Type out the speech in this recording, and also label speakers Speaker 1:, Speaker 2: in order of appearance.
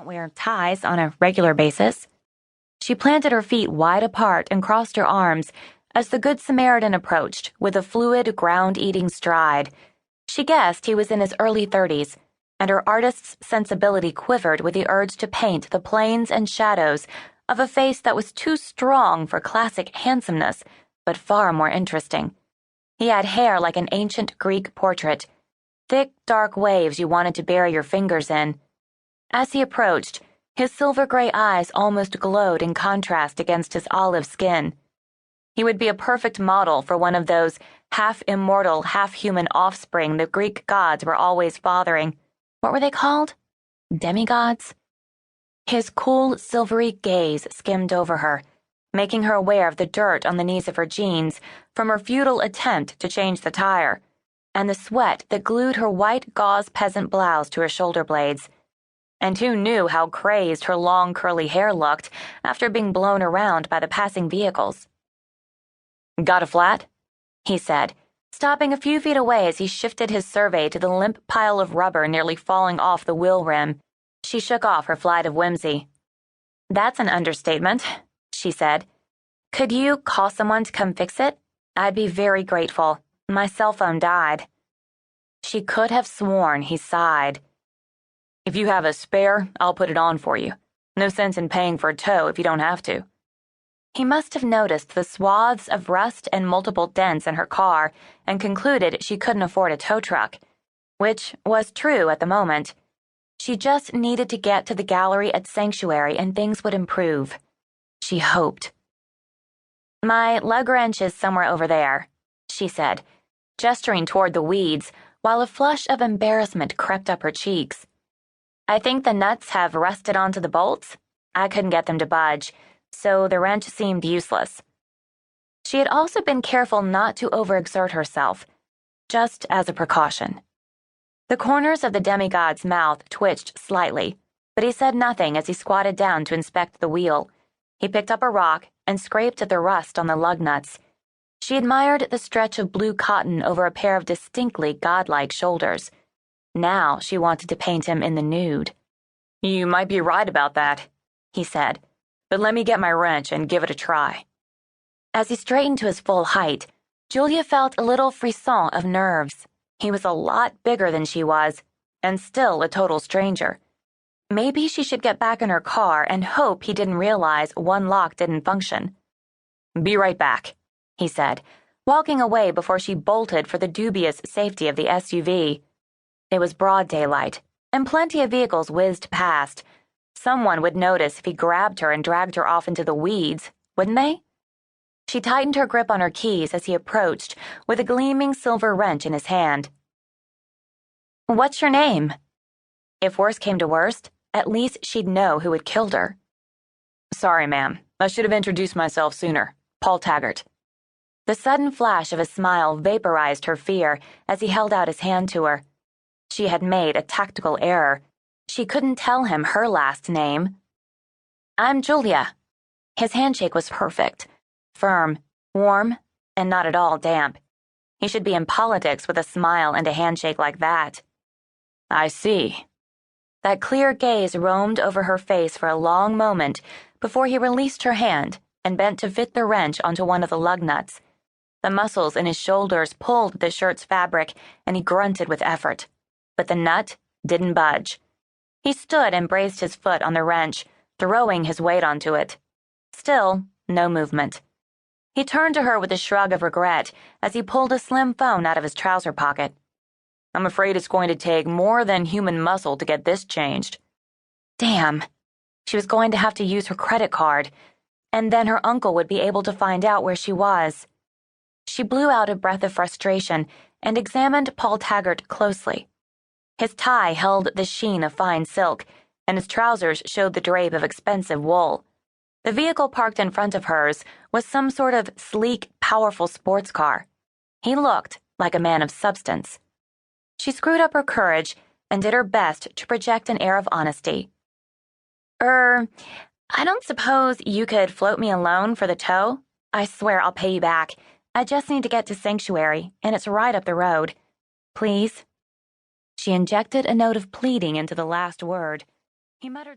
Speaker 1: don't wear ties on a regular basis. She planted her feet wide apart and crossed her arms as the Good Samaritan approached with a fluid, ground-eating stride. She guessed he was in his early 30s, and her artist's sensibility quivered with the urge to paint the planes and shadows of a face that was too strong for classic handsomeness, but far more interesting. He had hair like an ancient Greek portrait, thick, dark waves you wanted to bury your fingers in. As he approached, his silver-gray eyes almost glowed in contrast against his olive skin. He would be a perfect model for one of those half-immortal, half-human offspring the Greek gods were always fathering. What were they called? Demigods? His cool, silvery gaze skimmed over her, making her aware of the dirt on the knees of her jeans from her futile attempt to change the tire, and the sweat that glued her white gauze peasant blouse to her shoulder blades. And who knew how crazed her long curly hair looked after being blown around by the passing vehicles. "Got a flat?" he said, stopping a few feet away as he shifted his survey to the limp pile of rubber nearly falling off the wheel rim. She shook off her flight of whimsy. "That's an understatement," she said. "Could you call someone to come fix it? I'd be very grateful. My cell phone died." She could have sworn he sighed. "If you have a spare, I'll put it on for you. No sense in paying for a tow if you don't have to." He must have noticed the swaths of rust and multiple dents in her car and concluded she couldn't afford a tow truck, which was true at the moment. She just needed to get to the gallery at Sanctuary and things would improve. She hoped. "My lug wrench is somewhere over there," she said, gesturing toward the weeds while a flush of embarrassment crept up her cheeks. "I think the nuts have rusted onto the bolts. I couldn't get them to budge, so the wrench seemed useless." She had also been careful not to overexert herself, just as a precaution. The corners of the demigod's mouth twitched slightly, but he said nothing as he squatted down to inspect the wheel. He picked up a rock and scraped at the rust on the lug nuts. She admired the stretch of blue cotton over a pair of distinctly godlike shoulders. Now she wanted to paint him in the nude. "You might be right about that," he said, "but let me get my wrench and give it a try." As he straightened to his full height, Julia felt a little frisson of nerves. He was a lot bigger than she was, and still a total stranger. Maybe she should get back in her car and hope he didn't realize one lock didn't function. "Be right back," he said, walking away before she bolted for the dubious safety of the SUV. It was broad daylight, and plenty of vehicles whizzed past. Someone would notice if he grabbed her and dragged her off into the weeds, wouldn't they? She tightened her grip on her keys as he approached with a gleaming silver wrench in his hand. "What's your name?" If worst came to worst, at least she'd know who had killed her. "Sorry, ma'am. I should have introduced myself sooner. Paul Taggart." The sudden flash of a smile vaporized her fear as he held out his hand to her. She had made a tactical error. She couldn't tell him her last name. "I'm Julia." His handshake was perfect. Firm, warm, and not at all damp. He should be in politics with a smile and a handshake like that. "I see." That clear gaze roamed over her face for a long moment before he released her hand and bent to fit the wrench onto one of the lug nuts. The muscles in his shoulders pulled the shirt's fabric and he grunted with effort. But the nut didn't budge. He stood and braced his foot on the wrench, throwing his weight onto it. Still, no movement. He turned to her with a shrug of regret as he pulled a slim phone out of his trouser pocket. "I'm afraid it's going to take more than human muscle to get this changed." Damn. She was going to have to use her credit card, and then her uncle would be able to find out where she was. She blew out a breath of frustration and examined Paul Taggart closely. His tie held the sheen of fine silk, and his trousers showed the drape of expensive wool. The vehicle parked in front of hers was some sort of sleek, powerful sports car. He looked like a man of substance. She screwed up her courage and did her best to project an air of honesty. I don't suppose you could float me alone for the tow? I swear I'll pay you back. I just need to get to Sanctuary, and it's right up the road. Please?" She injected a note of pleading into the last word. He muttered